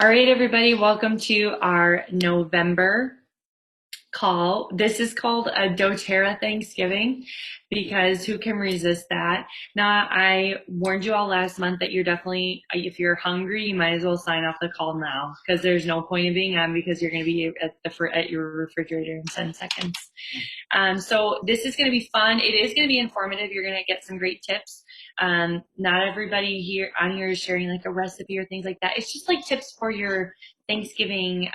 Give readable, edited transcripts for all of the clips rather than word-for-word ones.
All right, everybody, welcome to our November call. This is called a doTERRA Thanksgiving because who can resist that? Now, I warned you all last month that you're definitely, if you're hungry, you might as well sign off the call now because there's no point in being on because you're going to be at your refrigerator in 10 seconds. So this is going to be fun. It is going to be informative. You're going to get some great tips. Not everybody here on here is sharing like a recipe or things like that. It's just like tips for your Thanksgiving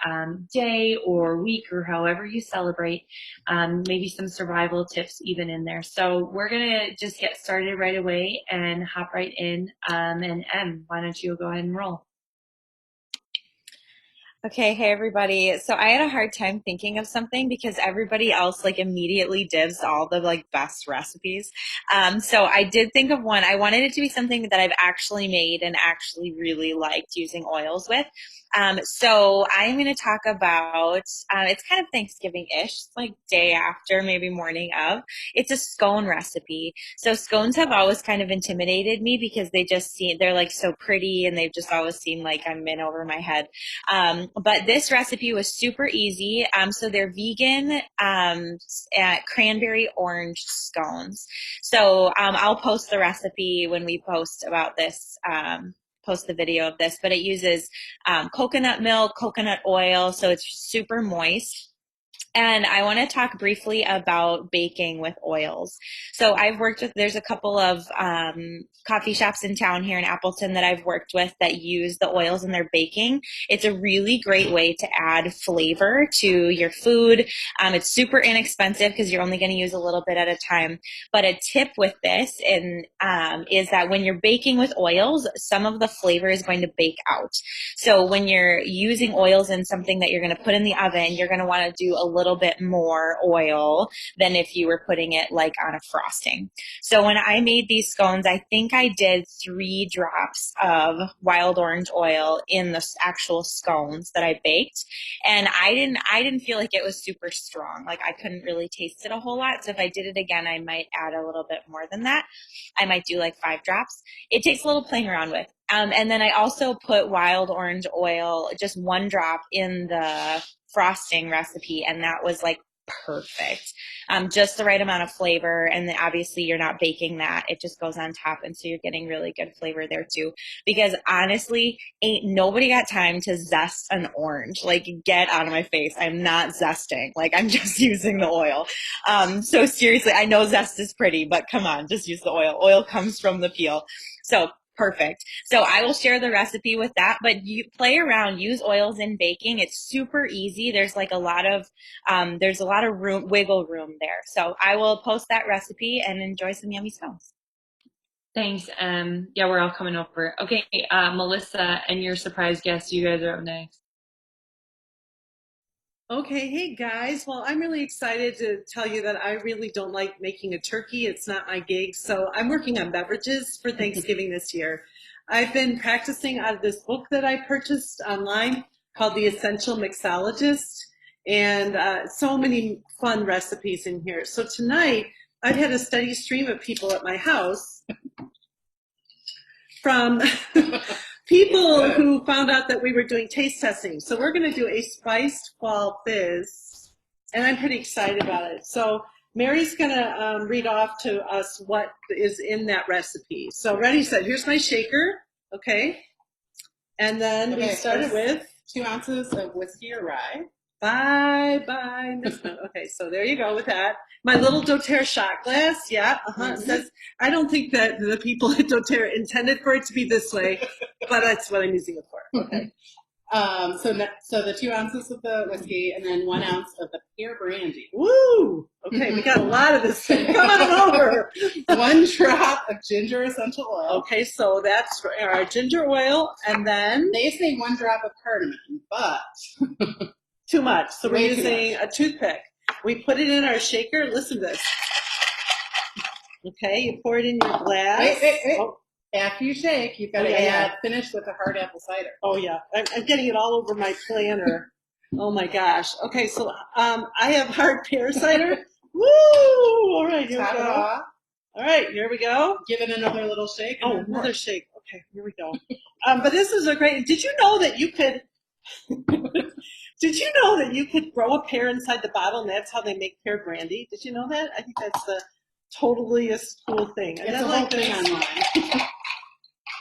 day or week or however you celebrate. Maybe some survival tips even in there. So we're going to just get started right away and hop right in. And Em, why don't you go ahead and roll? Okay, hey everybody. So I had a hard time thinking of something because everybody else like immediately divs all the like best recipes. So I did think of one. I wanted it to be something that I've actually made and actually really liked using oils with. So I'm going to talk about, it's kind of Thanksgiving-ish, like day after, maybe morning of. It's a scone recipe. So scones have always kind of intimidated me because they're like so pretty and they've just always seemed like I'm in over my head. But this recipe was super easy. So they're vegan cranberry orange scones. So I'll post the recipe when we post about this, post the video of this, but it uses coconut milk, coconut oil, so it's super moist. And I want to talk briefly about baking with oils. So there's a couple of coffee shops in town here in Appleton that I've worked with that use the oils in their baking. It's a really great way to add flavor to your food. It's super inexpensive because you're only going to use a little bit at a time. But a tip with this is that when you're baking with oils, some of the flavor is going to bake out. So when you're using oils in something that you're going to put in the oven, you're going to want to do a little bit more oil than if you were putting it like on a frosting. So when I made these scones, I think I did 3 drops of wild orange oil in the actual scones that I baked. And I didn't feel like it was super strong. Like I couldn't really taste it a whole lot. So if I did it again, I might add a little bit more than that. I might do like 5 drops. It takes a little playing around with. And then I also put wild orange oil, just 1 drop in the frosting recipe, and that was like perfect. Just the right amount of flavor, and then obviously you're not baking that. It just goes on top, and so you're getting really good flavor there too. Because honestly, ain't nobody got time to zest an orange. Like, get out of my face. I'm not zesting. Like, I'm just using the oil. So seriously, I know zest is pretty, but come on, just use the oil. Oil comes from the peel. So perfect. So I will share the recipe with that, but you play around, use oils in baking. It's super easy. There's like a lot of wiggle room there. So I will post that recipe and enjoy some yummy scones. Thanks. Yeah, we're all coming over. Okay, Melissa and your surprise guest, you guys are up next. Okay, hey guys. Well, I'm really excited to tell you that I really don't like making a turkey. It's not my gig. So I'm working on beverages for Thanksgiving this year. I've been practicing out of this book that I purchased online called The Essential Mixologist, and so many fun recipes in here. So tonight, I've had a steady stream of people at my house from people who found out that we were doing taste testing. So we're going to do a spiced fall fizz, and I'm pretty excited about it. So Mary's going to read off to us what is in that recipe. So ready, set. Here's my shaker, okay? And then we started with 2 ounces of whiskey or rye. Bye, Miss. Okay, so there you go with that. My little doTERRA shot glass, yeah. It says, I don't think that the people at doTERRA intended for it to be this way, but that's what I'm using it for. Okay. So the 2 ounces of the whiskey and then 1 ounce of the pear brandy. Woo! Okay, we got a lot of this. Come on over. 1 drop of ginger essential oil. Okay, so that's our ginger oil, and then They say 1 drop of cardamom, but too much. So we're way too using a toothpick. We put it in our shaker. Listen to this. Okay, you pour it in your glass. Wait. Oh. After you shake, you've got to finish with the hard apple cider. Oh yeah, I'm getting it all over my planner. Oh my gosh. Okay, so I have hard pear cider. Woo! All right, here we go. All right, here we go. Give it another little shake. Oh, another shake. Okay, here we go. But this is a great. Did you know that you could Did you know that you could grow a pear inside the bottle and that's how they make pear brandy? Did you know that? I think that's the totally cool thing. And It's then a whole thing online.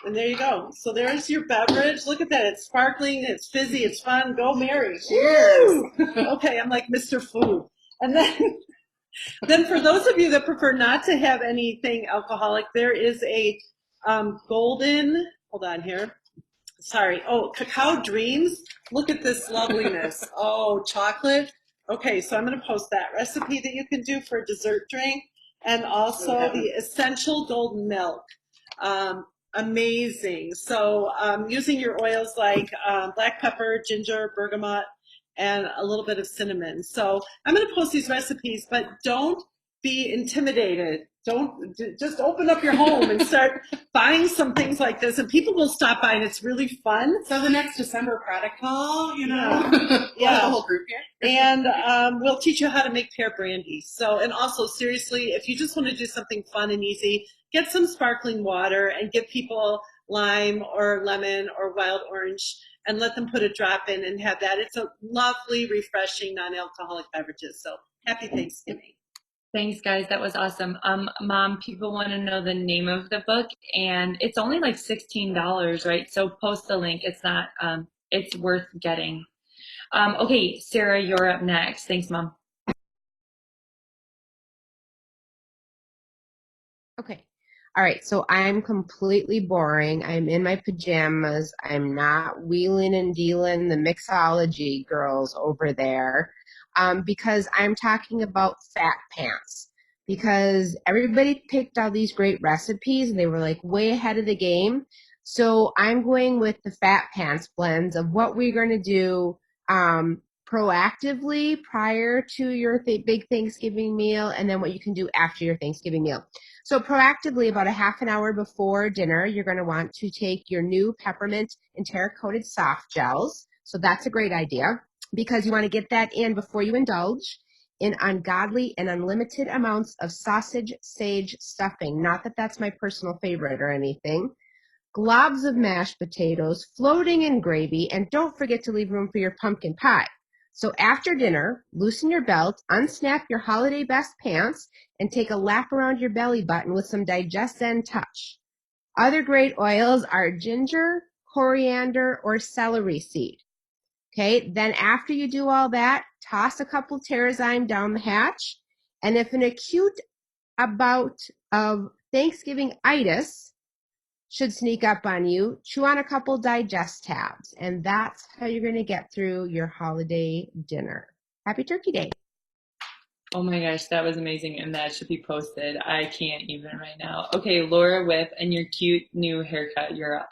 and there you go. So there's your beverage. Look at that. It's sparkling. It's fizzy. It's fun. Go Mary. Cheers. Okay, I'm like Mr. Food. And then for those of you that prefer not to have anything alcoholic, there is a golden, hold on here. Sorry. Oh, Cacao Dreams. Look at this loveliness. Oh, chocolate. Okay, so I'm going to post that recipe that you can do for a dessert drink, and also the essential golden milk. Amazing. So using your oils like black pepper, ginger, bergamot, and a little bit of cinnamon. So I'm going to post these recipes, but don't be intimidated. Don't just open up your home and start buying some things like this, and people will stop by, and it's really fun. So the next December product call, you know, we'll Yeah. have a whole group here. And we'll teach you how to make pear brandy. So, and also seriously, if you just want to do something fun and easy, get some sparkling water and give people lime or lemon or wild orange and let them put a drop in and have that. It's a lovely, refreshing, non-alcoholic beverages. So happy Thanksgiving. Thanks, guys. That was awesome. Mom, people want to know the name of the book, and it's only like $16, right? So post the link. It's not, it's worth getting. Okay, Sarah, you're up next. Thanks, Mom. Okay. All right. So I'm completely boring. I'm in my pajamas. I'm not wheeling and dealing the mixology girls over there because I'm talking about fat pants. Because everybody picked all these great recipes and they were like way ahead of the game. So I'm going with the fat pants blends of what we're going to do proactively prior to your big Thanksgiving meal and then what you can do after your Thanksgiving meal. So proactively, about a half an hour before dinner, you're going to want to take your new peppermint and terra-coated soft gels. So that's a great idea because you want to get that in before you indulge in ungodly and unlimited amounts of sausage sage stuffing. Not that that's my personal favorite or anything. Globs of mashed potatoes floating in gravy, and don't forget to leave room for your pumpkin pie. So after dinner, loosen your belt, unsnap your holiday best pants, and take a lap around your belly button with some Digest Zen touch. Other great oils are ginger, coriander, or celery seed. Okay, then after you do all that, toss a couple Terrazyme down the hatch, and if an acute bout of Thanksgiving-itis should sneak up on you, chew on a couple digest tabs, and that's how you're going to get through your holiday dinner. Happy Turkey Day. Oh my gosh, that was amazing, and that should be posted. I can't even right now. Okay, Laura Whip and your cute new haircut, you're up.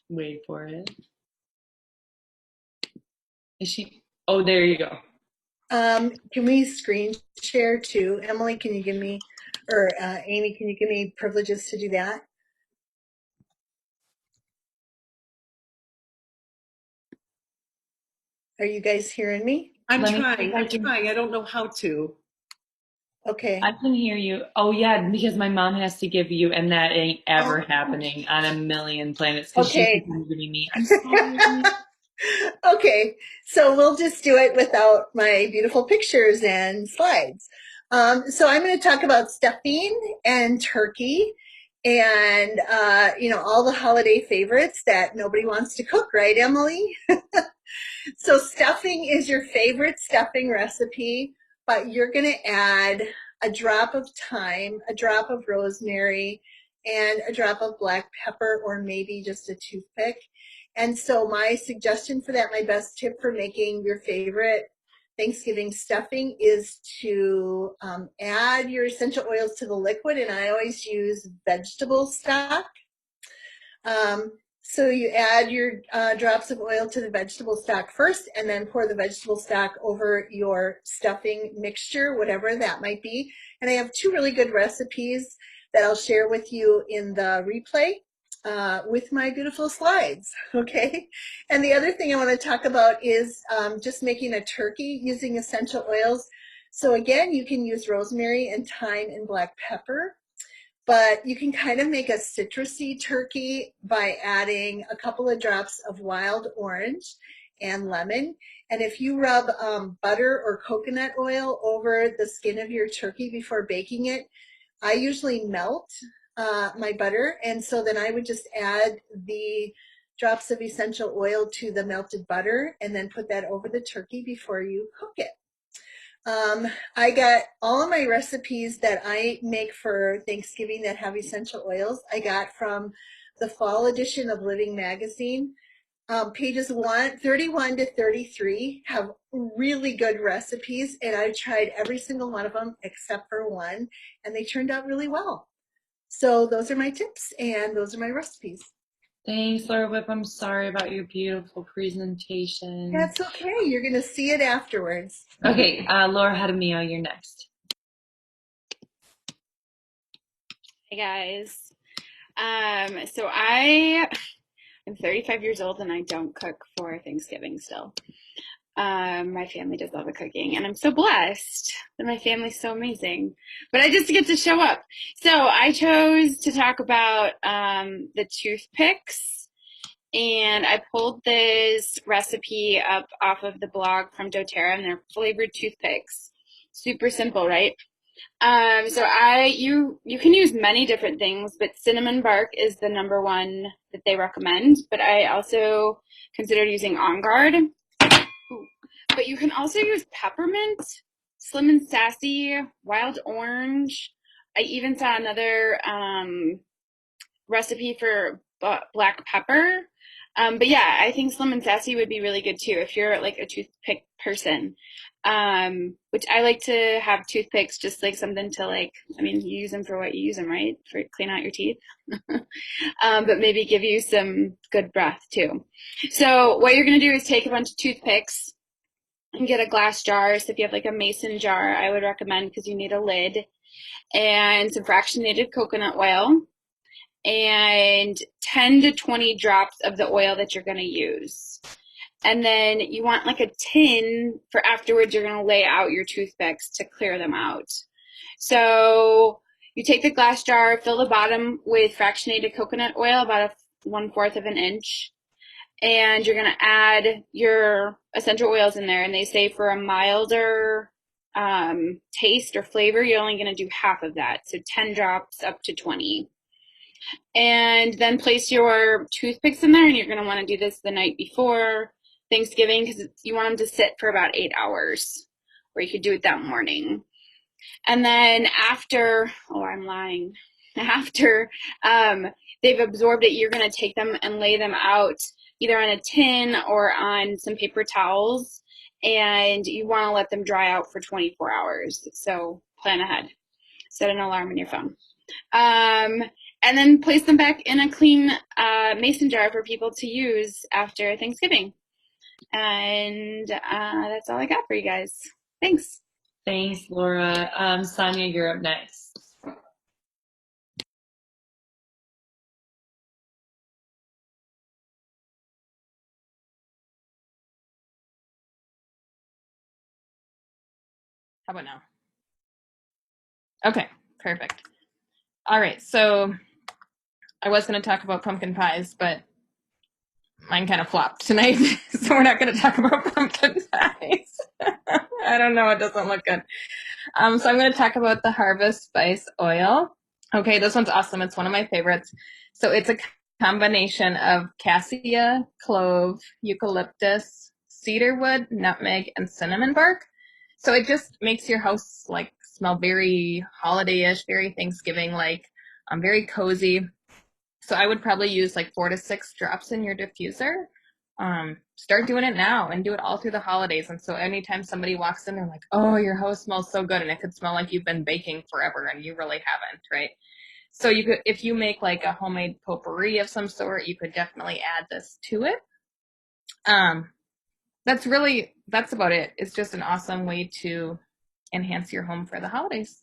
Wait for it. Is she? Oh, there you go. Can we screen share too? Emily, can you give me, or Amy, can you give me privileges to do that? Are you guys hearing me? I'm Let me see trying. if I I'm can- trying. I don't know how to. Okay. I can hear you. Oh yeah, because my mom has to give you, and that ain't ever happening on a million planets because she's Okay. giving me. I'm sorry. Okay, so we'll just do it without my beautiful pictures and slides. So I'm going to talk about stuffing and turkey and, you know, all the holiday favorites that nobody wants to cook, right, Emily? So stuffing is your favorite stuffing recipe, but you're going to add a drop of thyme, a drop of rosemary, and a drop of black pepper, or maybe just a toothpick. And so my suggestion for that, my best tip for making your favorite Thanksgiving stuffing is to add your essential oils to the liquid, and I always use vegetable stock. So you add your drops of oil to the vegetable stock first, and then pour the vegetable stock over your stuffing mixture, whatever that might be. And I have two really good recipes that I'll share with you in the replay with my beautiful slides, okay? And the other thing I want to talk about is just making a turkey using essential oils. So again, you can use rosemary and thyme and black pepper, but you can kind of make a citrusy turkey by adding a couple of drops of wild orange and lemon. And if you rub butter or coconut oil over the skin of your turkey before baking it, I usually melt my butter, and so then I would just add the drops of essential oil to the melted butter and then put that over the turkey before you cook it. I got all of my recipes that I make for Thanksgiving that have essential oils. I got from the fall edition of Living Magazine. Pages 31 to 33 have really good recipes, and I've tried every single one of them except for one, and they turned out really well. So those are my tips, and those are my recipes. Thanks, Laura Whip. I'm sorry about your beautiful presentation. That's okay. You're going to see it afterwards. Okay, Laura Hadamio, you're next. Hey guys. So I am 35 years old and I don't cook for Thanksgiving still. My family does all the cooking and I'm so blessed that my family's so amazing, but I just get to show up. So I chose to talk about the toothpicks, and I pulled this recipe up off of the blog from doTERRA, and they're flavored toothpicks. Super simple, right? So you can use many different things, but cinnamon bark is the number one that they recommend. But I also considered using On Guard. But you can also use peppermint, Slim and Sassy, wild orange. I even saw another recipe for black pepper. But yeah, I think Slim and Sassy would be really good too if you're like a toothpick person. Which I like to have toothpicks, just like something to like, I mean, you use them for what you use them, right? For clean out your teeth. But maybe give you some good breath too. So what you're gonna do is take a bunch of toothpicks and get a glass jar. So if you have like a mason jar, I would recommend, because you need a lid, and some fractionated coconut oil, and 10 to 20 drops of the oil that you're going to use. And then you want like a tin for afterwards. You're going to lay out your toothpicks to clear them out. So you take the glass jar, fill the bottom with fractionated coconut oil, about 1/4 of an inch. And you're going to add your essential oils in there. And they say for a milder taste or flavor, you're only going to do half of that. So 10 drops up to 20. And then place your toothpicks in there, and you're going to want to do this the night before Thanksgiving, because you want them to sit for about 8 hours, or you could do it that morning. And then after, oh, I'm lying, after they've absorbed it, you're going to take them and lay them out either on a tin or on some paper towels, and you want to let them dry out for 24 hours. So plan ahead. Set an alarm on your phone. And then place them back in a clean mason jar for people to use after Thanksgiving. And that's all I got for you guys. Thanks. Thanks, Laura. Sonia, you're up next. How about now? Okay, perfect. All right, so I was going to talk about pumpkin pies, but mine kind of flopped tonight, so we're not going to talk about pumpkin pies. I don't know, it doesn't look good. So I'm going to talk about the Harvest Spice Oil. Okay, this one's awesome. It's one of my favorites. So it's a combination of cassia, clove, eucalyptus, cedarwood, nutmeg, and cinnamon bark. So it just makes your house like smell very holiday-ish, very Thanksgiving-like, very cozy. So I would probably use like 4 to 6 drops in your diffuser. Start doing it now and do it all through the holidays. And so anytime somebody walks in, they're like, oh, your house smells so good. And it could smell like you've been baking forever and you really haven't, right? So you could, if you make like a homemade potpourri of some sort, you could definitely add this to it. That's about it. It's just an awesome way to enhance your home for the holidays.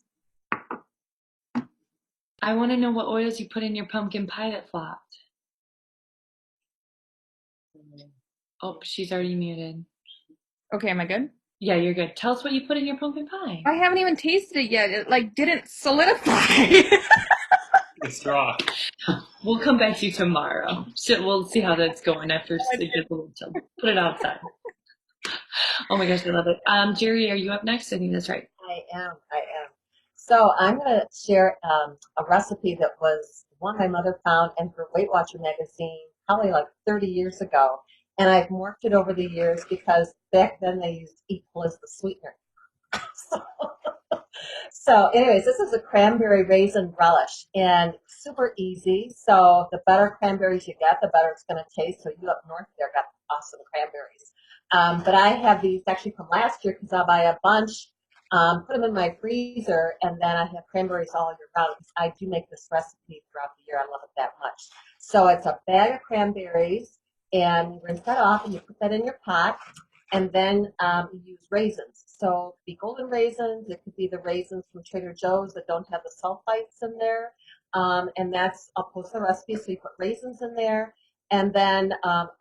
I want to know what oils you put in your pumpkin pie that flopped. Oh, she's already muted. Okay, am I good? Yeah, you're good. Tell us what you put in your pumpkin pie. I haven't even tasted it yet. It like didn't solidify. It's raw. We'll come back to you tomorrow. We'll see how that's going after it gets a little chilled. Put it outside. Oh my gosh, I love it. Jerry, are you up next? I think that's right. I am. So I'm going to share a recipe that was one my mother found in her Weight Watcher magazine probably like 30 years ago. And I've morphed it over the years because back then they used equal as the sweetener. So anyways, this is a cranberry raisin relish and super easy. So the better cranberries you get, the better it's going to taste. So you up north there got awesome cranberries. But I have these actually from last year because I'll buy a bunch, put them in my freezer, and then I have cranberries all year round because I do make this recipe throughout the year. I love it that much. So it's a bag of cranberries, and you rinse that off, and you put that in your pot. And then you use raisins. So it could be golden raisins. It could be the raisins from Trader Joe's that don't have the sulfites in there. And that's, I'll post the recipe. So you put raisins in there and then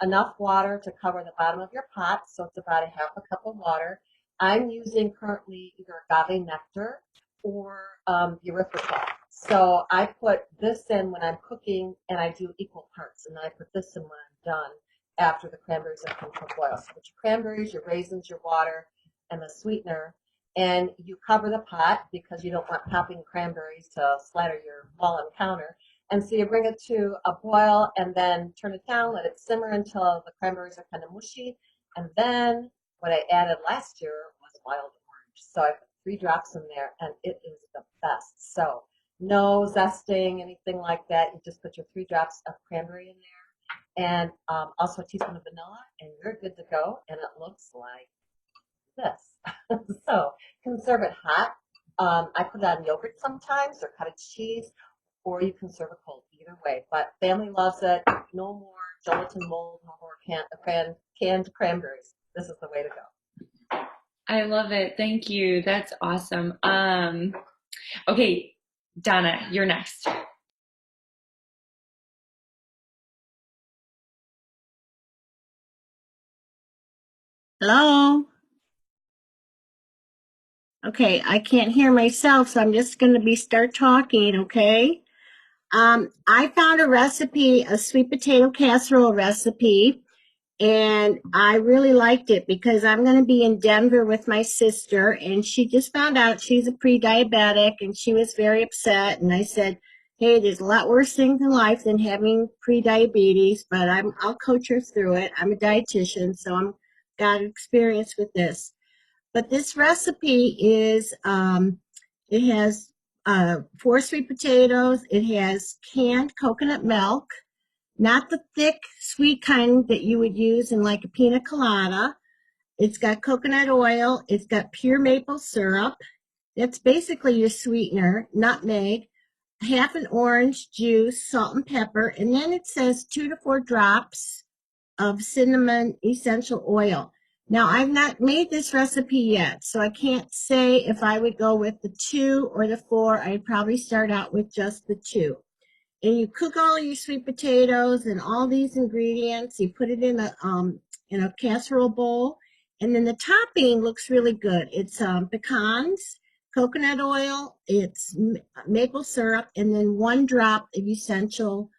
enough water to cover the bottom of your pot. So it's about a half a cup of water. I'm using currently either agave nectar or erythritol. So I put this in when I'm cooking and I do equal parts. And then I put this in when I'm done after the cranberries have come to a boil. So put your cranberries, your raisins, your water, and the sweetener, and you cover the pot because you don't want popping cranberries to splatter your wall and counter. And so you bring it to a boil and then turn it down, let it simmer until the cranberries are kind of mushy. And then what I added last year was wild orange. So I put 3 drops in there, and it is the best. So no zesting, anything like that. You just put your 3 drops of cranberry in there and also a teaspoon of vanilla, and you're good to go. And it looks like this. So can serve it hot. I put it on yogurt sometimes or cottage cheese, or you can serve it cold. Either way, but family loves it. No more gelatin mold, no more canned cranberries. This is the way to go. I love it. Thank you. That's awesome. Okay, Donna, you're next. Hello? Okay, I can't hear myself, so I'm just going to start talking, okay? I found a recipe, a sweet potato casserole recipe, and I really liked it because I'm going to be in Denver with my sister, and she just found out she's a pre-diabetic, and she was very upset, and I said, hey, there's a lot worse things in life than having pre-diabetes, but I'll coach her through it. I'm a dietitian, so I'm got experience with this. But this recipe is, it has 4 sweet potatoes. It has canned coconut milk, not the thick, sweet kind that you would use in like a pina colada. It's got coconut oil. It's got pure maple syrup. That's basically your sweetener, nutmeg, half an orange juice, salt and pepper. And then it says 2 to 4 drops of cinnamon essential oil. Now, I've not made this recipe yet, so I can't say if I would go with the 2 or the 4. I'd probably start out with just the 2. And you cook all your sweet potatoes and all these ingredients. You put it in a casserole bowl, and then the topping looks really good. It's pecans, coconut oil, it's maple syrup, and then 1 drop of essential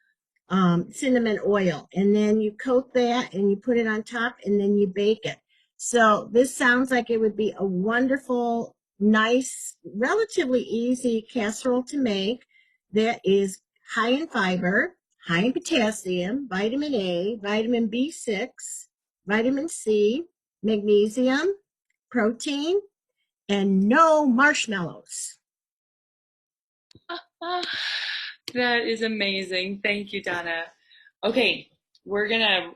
cinnamon oil, and then you coat that and you put it on top and then you bake it. So this sounds like it would be a wonderful, nice, relatively easy casserole to make that is high in fiber, high in potassium, vitamin A, vitamin B6, vitamin C, magnesium, protein, and no marshmallows. That is amazing. Thank you, Donna. Okay, we're going to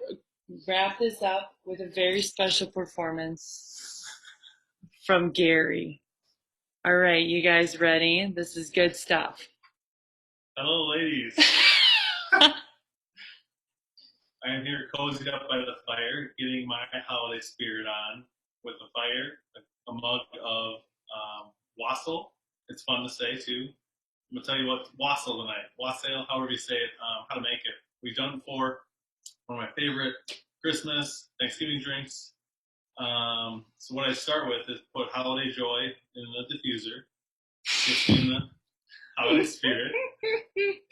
wrap this up with a very special performance from Gary. All right, you guys ready? This is good stuff. Hello, ladies. I am here cozied up by the fire, getting my holiday spirit on with the fire, a mug of wassail. It's fun to say, too. I'm going to tell you what wassail tonight. Wassail, however you say it, how to make it. We've done before. One of my favorite Christmas, Thanksgiving drinks. So what I start with is put Holiday Joy in the diffuser. Gets me in the holiday spirit.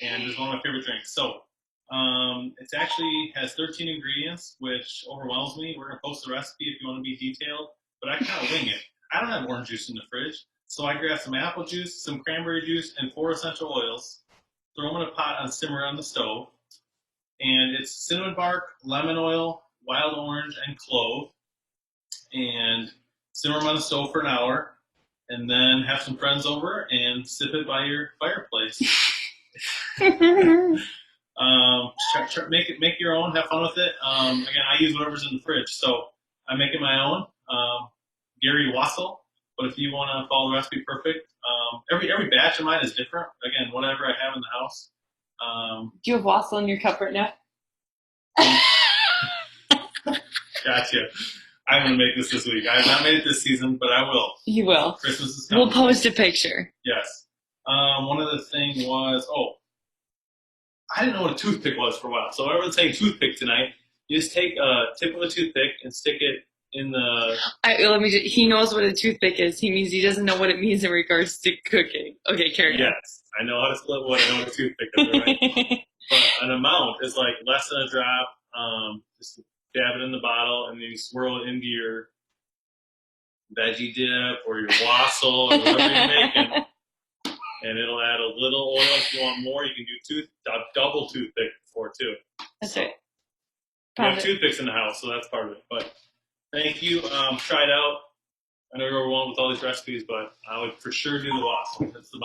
And it's one of my favorite drinks. So it actually has 13 ingredients, which overwhelms me. We're going to post the recipe if you want to be detailed. But I kind of wing it. I don't have orange juice in the fridge. So I grab some apple juice, some cranberry juice, and 4 essential oils. Throw them in a pot on simmer on the stove. And it's cinnamon bark, lemon oil, wild orange, and clove. And simmer them on the stove for an hour. And then have some friends over and sip it by your fireplace. Make your own. Have fun with it. Again, I use whatever's in the fridge, so I make it my own. Gary Wassel. But if you want to follow the recipe perfect, every batch of mine is different. Again, whatever I have in the house. Do you have wassail in your cup right now? Gotcha. I'm gonna make this week. I have not made it this season, but I will. You will. Christmas is coming. We'll post a picture. Yes. One other thing was, I didn't know what a toothpick was for a while. So everyone's saying toothpick tonight. You just take a tip of a toothpick and stick it in the. He knows what a toothpick is. He means he doesn't know what it means in regards to cooking. Okay, carry on. Yes, I know how to split wood. I know what a toothpick is, right? But an amount is like less than a drop. Just dab it in the bottle and then you swirl it into your veggie dip or your wassail or whatever you're making. And it'll add a little oil. If you want more, you can do double toothpick before too. That's right. We have toothpicks in the house, so that's part of it. But thank you. Try it out. I know you're overwhelmed with all these recipes, but I would for sure do the wassail. That's the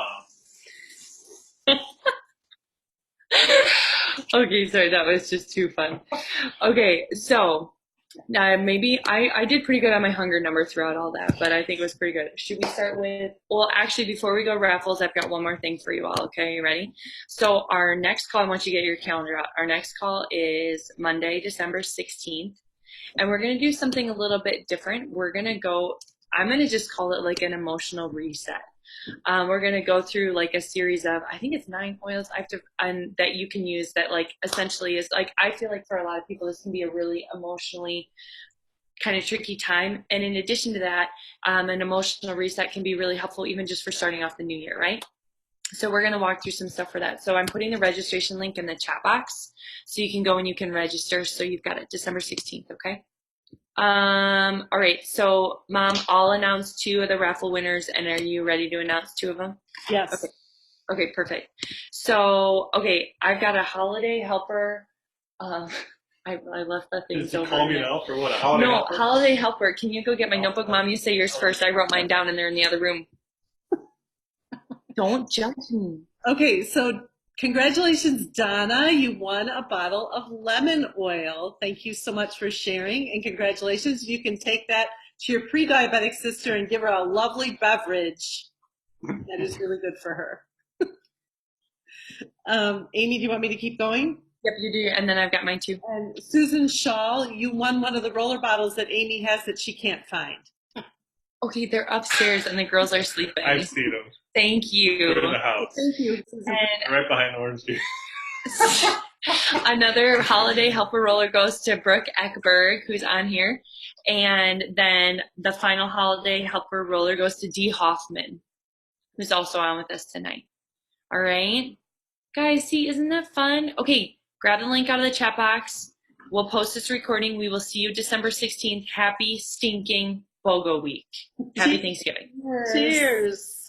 bomb. Okay, sorry, that was just too fun. Okay, so maybe I did pretty good on my hunger number throughout all that, but I think it was pretty good. Should we start with, well, actually, before we go raffles, I've got one more thing for you all, okay? You ready? So our next call, I want you to get your calendar out. Our next call is Monday, December 16th, and we're going to do something a little bit different. I'm going to just call it like an emotional reset. We're going to go through like a series of, I think it's 9 oils that you can use that like essentially is like, I feel like for a lot of people, this can be a really emotionally kind of tricky time. And in addition to that, an emotional reset can be really helpful even just for starting off the new year, right? So we're going to walk through some stuff for that. So I'm putting the registration link in the chat box so you can go and you can register. So you've got it December 16th. Okay. All right. So Mom, I'll announce 2 of the raffle winners. And are you ready to announce 2 of them? Yes. Okay. Okay, perfect. So, okay, I've got a holiday helper. I left the things over. Call me now for what? A holiday helper? Holiday helper. Can you go get my notebook? Mom, you say yours first. I wrote mine down and they're in the other room. Don't judge me. Okay, so congratulations, Donna. You won a bottle of lemon oil. Thank you so much for sharing, and congratulations. You can take that to your pre-diabetic sister and give her a lovely beverage. That is really good for her. Amy, do you want me to keep going? Yep, you do. And then I've got mine too. And Susan Shaw, you won one of the roller bottles that Amy has that she can't find. Okay, they're upstairs and the girls are sleeping. I've seen them. Thank you. They're in the house. Thank you, Susan. And right behind orange juice. another holiday helper roller goes to Brooke Eckberg, who's on here. And then the final holiday helper roller goes to Dee Hoffman, who's also on with us tonight. All right. Guys, see, isn't that fun? Okay, grab the link out of the chat box. We'll post this recording. We will see you December 16th. Happy stinking BOGO week. Happy Thanksgiving. Cheers.